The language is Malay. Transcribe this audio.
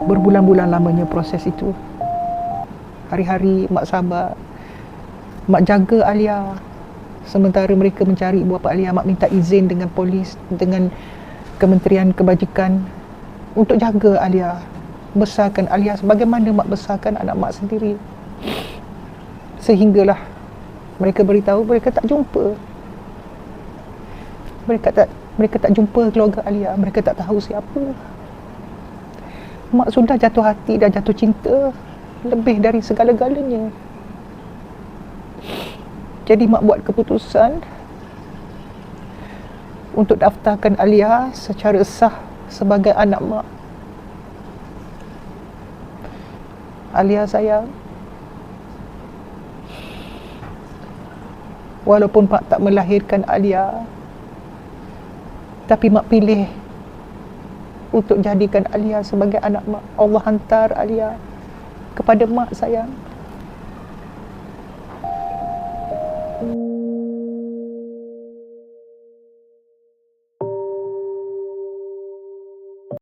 Berbulan-bulan lamanya proses itu. Hari-hari mak sabar, mak jaga Alia. Sementara mereka mencari ibu bapa Alia, mak minta izin dengan polis, dengan Kementerian Kebajikan untuk jaga Alia, besarkan Alia sebagaimana mak besarkan anak mak sendiri. Sehinggalah mereka beritahu mereka tak jumpa. Mereka tak jumpa keluarga Alia, mereka tak tahu siapa. Mak sudah jatuh hati dan jatuh cinta lebih dari segala-galanya. Jadi mak buat keputusan untuk daftarkan Alia secara sah sebagai anak mak. Alia sayang, walaupun mak tak melahirkan Alia, tapi mak pilih untuk jadikan Alia sebagai anak mak. Allah hantar Alia kepada mak sayang.